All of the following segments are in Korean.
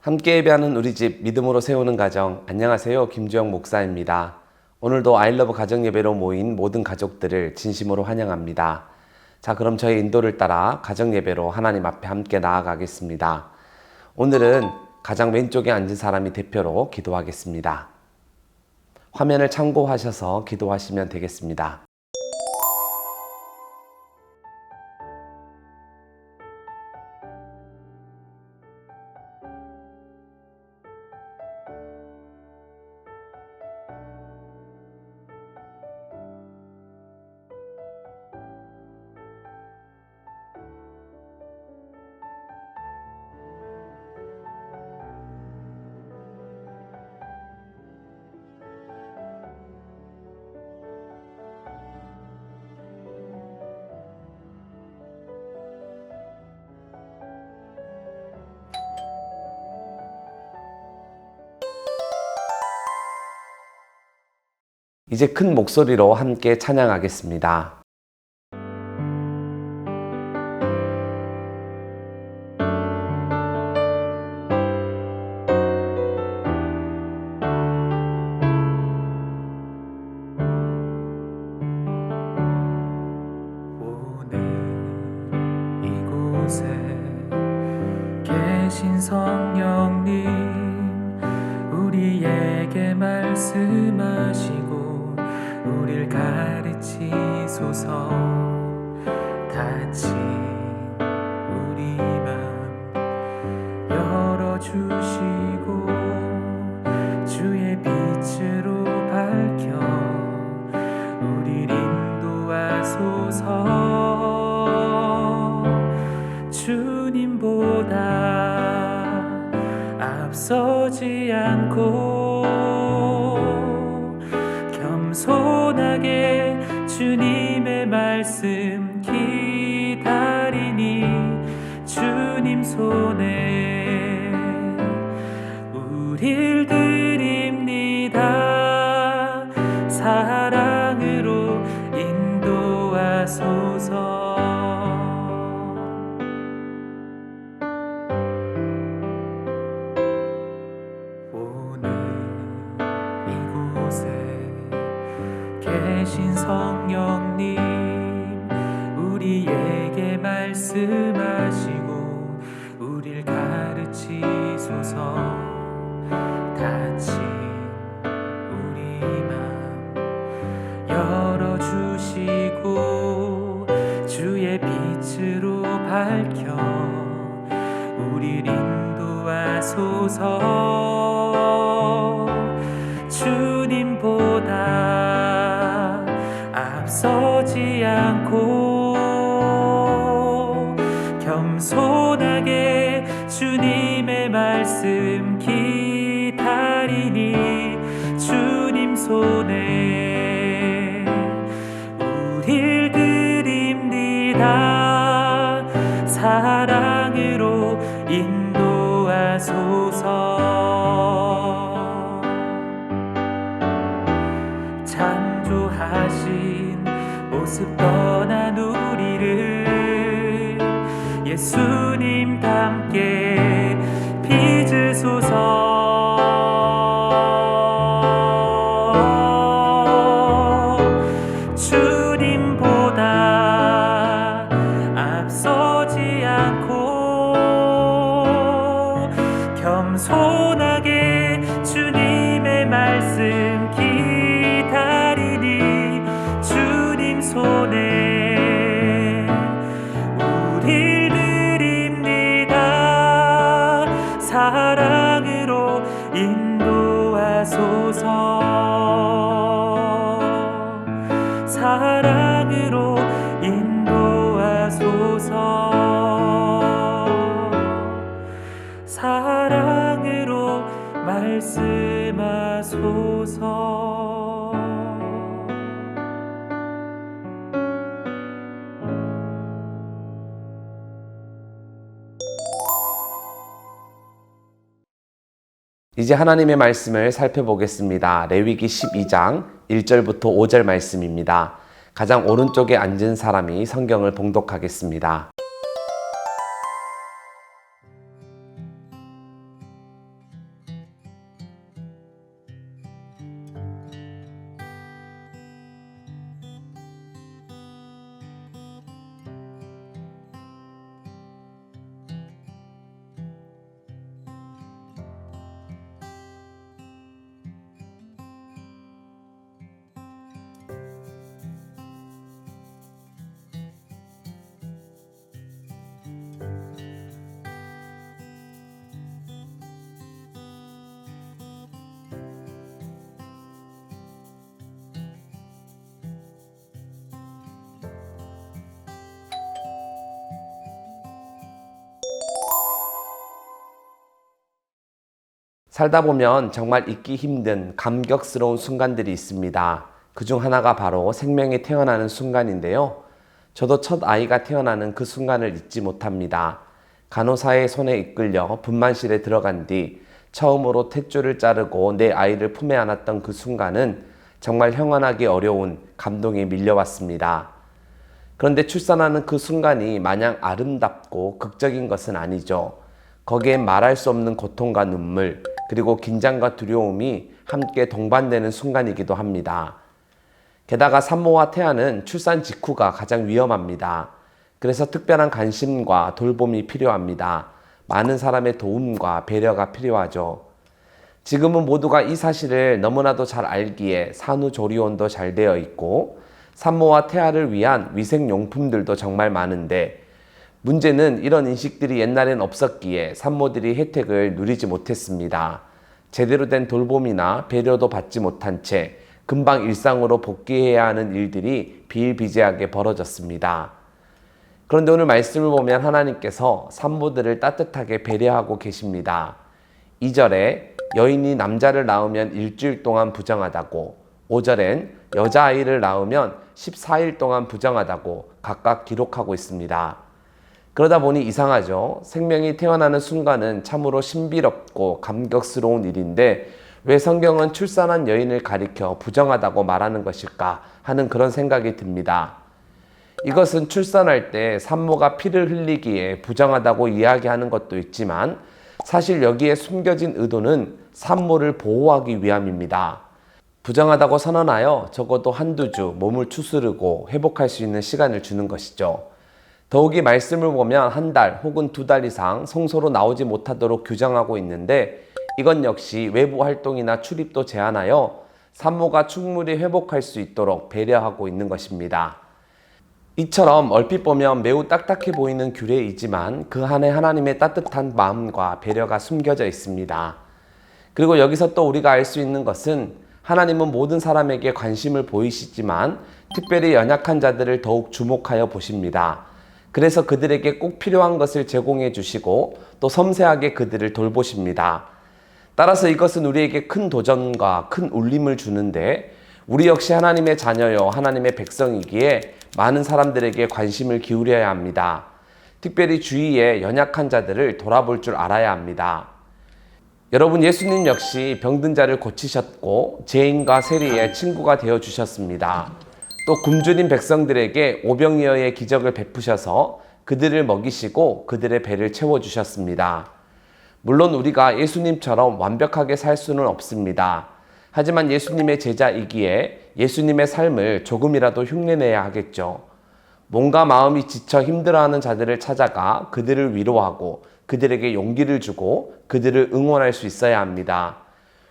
함께 예배하는 우리 집 믿음으로 세우는 가정, 안녕하세요. 김주영 목사입니다. 오늘도 아이러브 가정 예배로 모인 모든 가족들을 진심으로 환영합니다. 자, 그럼 저의 인도를 따라 가정 예배로 하나님 앞에 함께 나아가겠습니다. 오늘은 가장 왼쪽에 앉은 사람이 대표로 기도하겠습니다. 화면을 참고하셔서 기도하시면 되겠습니다. 이제 큰 목소리로 함께 찬양하겠습니다. 오늘 이곳에 계신 성령님, 우리에게 말씀하시고 우릴 가르치소서. 닫힌 우리 맘 열어주시고 주의 빛으로 밝혀 우릴 인도하소서. 주님보다 앞서지 않고 겸손하게 주님의 말씀 기다리니 주님 손에 우릴 드립니다. 사랑으로 인도하소서. 계신 성령님, 우리에게 말씀하시고 우릴 가르치소서. 닫힌 우리 맘 열어주시고 주의 빛으로 밝혀 우릴 인도하소서. 주님보다 앞서지 않고 겸손하게 주님의 말씀 기다리니 주님 손에 우릴 드립니다. 사랑으로 인도하소서. 창조하신 모습 떠난 우리를 예수님 닮게 빚으소서. 주님보다 앞서지 않고 겸손하게 주님의 말씀 기다리니 주님 손에 우릴 드립니다. 사랑으로 인도하소서. 사랑으로 인도하소서. 사랑으로 말씀하소서. 이제 하나님의 말씀을 살펴보겠습니다. 레위기 12장 1절부터 5절 말씀입니다. 가장 오른쪽에 앉은 사람이 성경을 봉독하겠습니다. 살다 보면 정말 잊기 힘든 감격스러운 순간들이 있습니다. 그중 하나가 바로 생명이 태어나는 순간인데요. 저도 첫 아이가 태어나는 그 순간을 잊지 못합니다. 간호사의 손에 이끌려 분만실에 들어간 뒤 처음으로 탯줄을 자르고 내 아이를 품에 안았던 그 순간은 정말 형언하기 어려운 감동이 밀려왔습니다. 그런데 출산하는 그 순간이 마냥 아름답고 극적인 것은 아니죠. 거기엔 말할 수 없는 고통과 눈물, 그리고 긴장과 두려움이 함께 동반되는 순간이기도 합니다. 게다가 산모와 태아는 출산 직후가 가장 위험합니다. 그래서 특별한 관심과 돌봄이 필요합니다. 많은 사람의 도움과 배려가 필요하죠. 지금은 모두가 이 사실을 너무나도 잘 알기에 산후조리원도 잘 되어 있고 산모와 태아를 위한 위생용품들도 정말 많은데 문제는 이런 인식들이 옛날엔 없었기에 산모들이 혜택을 누리지 못했습니다. 제대로 된 돌봄이나 배려도 받지 못한 채 금방 일상으로 복귀해야 하는 일들이 비일비재하게 벌어졌습니다. 그런데 오늘 말씀을 보면 하나님께서 산모들을 따뜻하게 배려하고 계십니다. 2절에 여인이 남자를 낳으면 일주일 동안 부정하다고, 5절엔 여자아이를 낳으면 14일 동안 부정하다고 각각 기록하고 있습니다. 그러다 보니 이상하죠. 생명이 태어나는 순간은 참으로 신비롭고 감격스러운 일인데 왜 성경은 출산한 여인을 가리켜 부정하다고 말하는 것일까 하는 그런 생각이 듭니다. 이것은 출산할 때 산모가 피를 흘리기에 부정하다고 이야기하는 것도 있지만 사실 여기에 숨겨진 의도는 산모를 보호하기 위함입니다. 부정하다고 선언하여 적어도 한두 주 몸을 추스르고 회복할 수 있는 시간을 주는 것이죠. 더욱이 말씀을 보면 한 달 혹은 2달 이상 성소로 나오지 못하도록 규정하고 있는데 이건 역시 외부 활동이나 출입도 제한하여 산모가 충분히 회복할 수 있도록 배려하고 있는 것입니다. 이처럼 얼핏 보면 매우 딱딱해 보이는 규례이지만 그 안에 하나님의 따뜻한 마음과 배려가 숨겨져 있습니다. 그리고 여기서 또 우리가 알 수 있는 것은 하나님은 모든 사람에게 관심을 보이시지만 특별히 연약한 자들을 더욱 주목하여 보십니다. 그래서 그들에게 꼭 필요한 것을 제공해 주시고 또 섬세하게 그들을 돌보십니다. 따라서 이것은 우리에게 큰 도전과 큰 울림을 주는데 우리 역시 하나님의 자녀요 하나님의 백성이기에 많은 사람들에게 관심을 기울여야 합니다. 특별히 주위에 연약한 자들을 돌아볼 줄 알아야 합니다. 여러분, 예수님 역시 병든 자를 고치셨고 죄인과 세리의 친구가 되어 주셨습니다. 또 굶주린 백성들에게 오병이어의 기적을 베푸셔서 그들을 먹이시고 그들의 배를 채워주셨습니다. 물론 우리가 예수님처럼 완벽하게 살 수는 없습니다. 하지만 예수님의 제자이기에 예수님의 삶을 조금이라도 흉내내야 하겠죠. 몸과 마음이 지쳐 힘들어하는 자들을 찾아가 그들을 위로하고 그들에게 용기를 주고 그들을 응원할 수 있어야 합니다.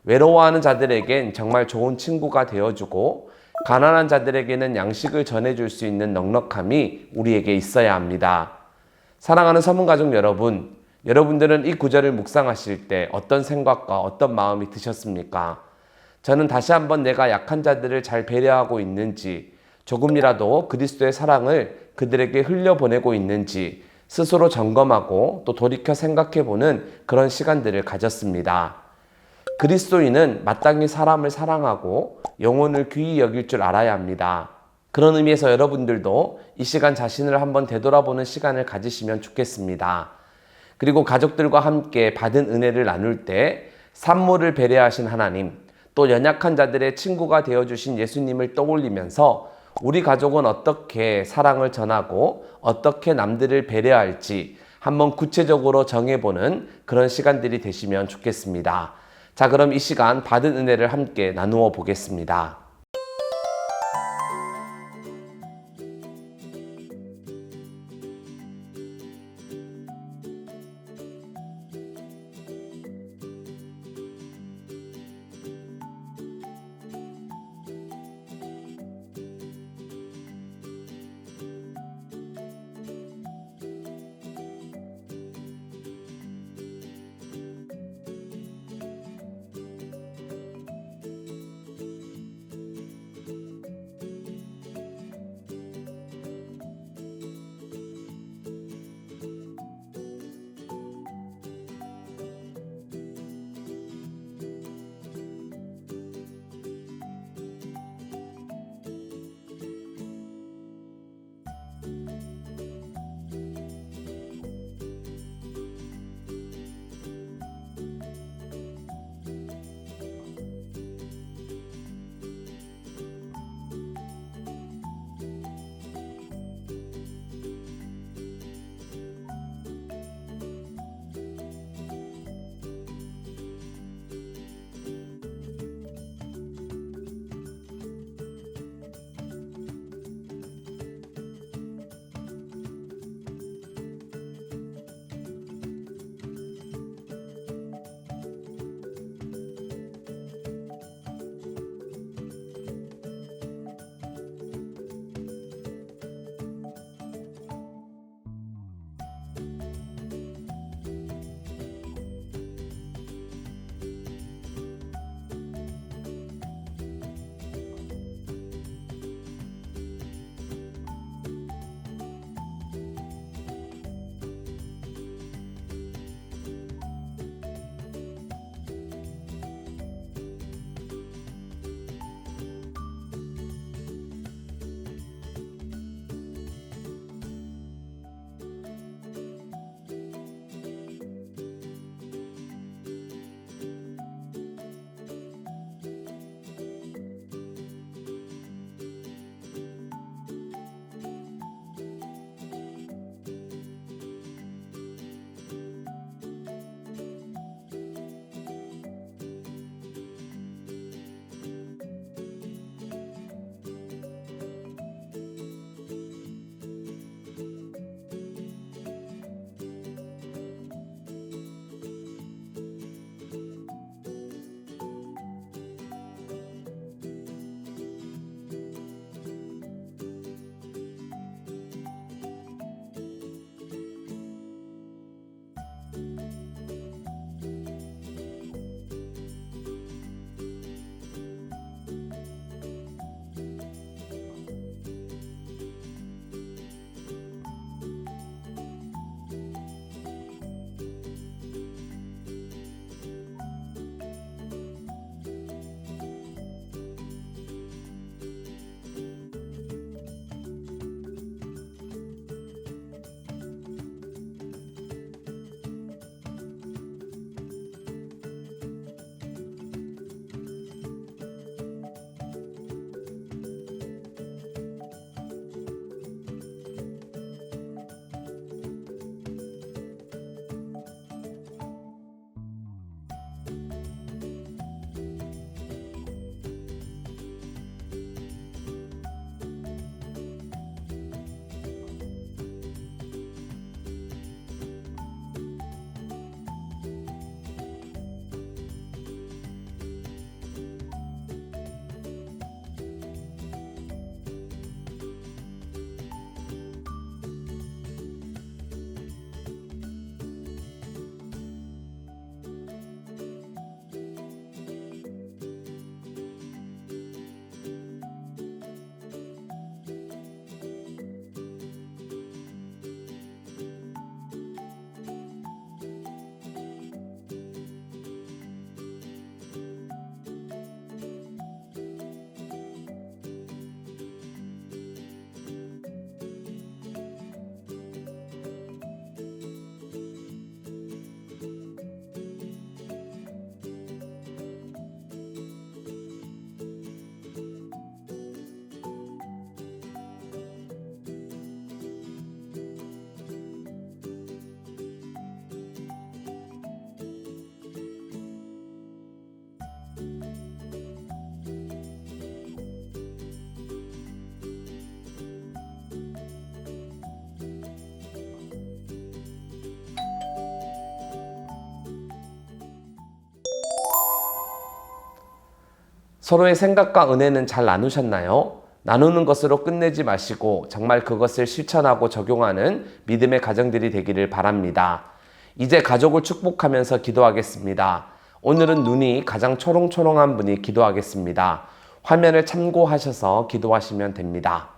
외로워하는 자들에겐 정말 좋은 친구가 되어주고 가난한 자들에게는 양식을 전해줄 수 있는 넉넉함이 우리에게 있어야 합니다. 사랑하는 서문가족 여러분, 여러분들은 이 구절을 묵상하실 때 어떤 생각과 어떤 마음이 드셨습니까? 저는 다시 한번 내가 약한 자들을 잘 배려하고 있는지, 조금이라도 그리스도의 사랑을 그들에게 흘려보내고 있는지 스스로 점검하고 또 돌이켜 생각해보는 그런 시간들을 가졌습니다. 그리스도인은 마땅히 사람을 사랑하고 영혼을 귀히 여길 줄 알아야 합니다. 그런 의미에서 여러분들도 이 시간 자신을 한번 되돌아보는 시간을 가지시면 좋겠습니다. 그리고 가족들과 함께 받은 은혜를 나눌 때 산모를 배려하신 하나님, 또 연약한 자들의 친구가 되어주신 예수님을 떠올리면서 우리 가족은 어떻게 사랑을 전하고 어떻게 남들을 배려할지 한번 구체적으로 정해보는 그런 시간들이 되시면 좋겠습니다. 자, 그럼 이 시간 받은 은혜를 함께 나누어 보겠습니다. 서로의 생각과 은혜는 잘 나누셨나요? 나누는 것으로 끝내지 마시고 정말 그것을 실천하고 적용하는 믿음의 가정들이 되기를 바랍니다. 이제 가족을 축복하면서 기도하겠습니다. 오늘은 눈이 가장 초롱초롱한 분이 기도하겠습니다. 화면을 참고하셔서 기도하시면 됩니다.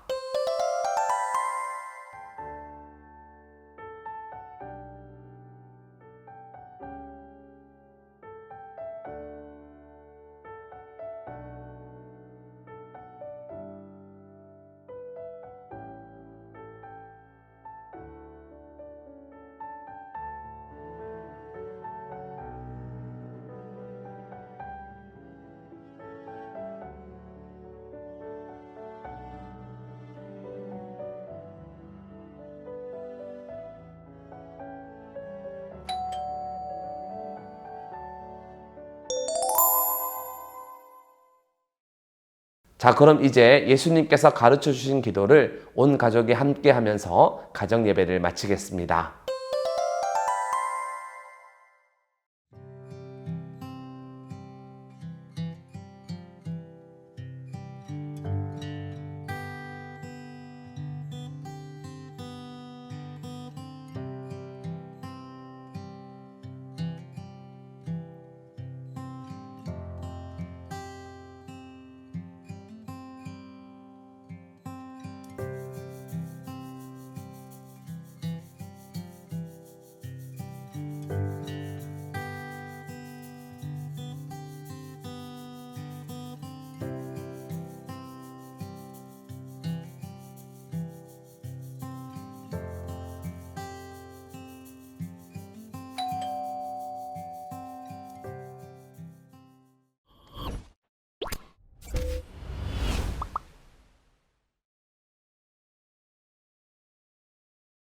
자, 그럼 이제 예수님께서 가르쳐 주신 기도를 온 가족이 함께 하면서 가정 예배를 마치겠습니다.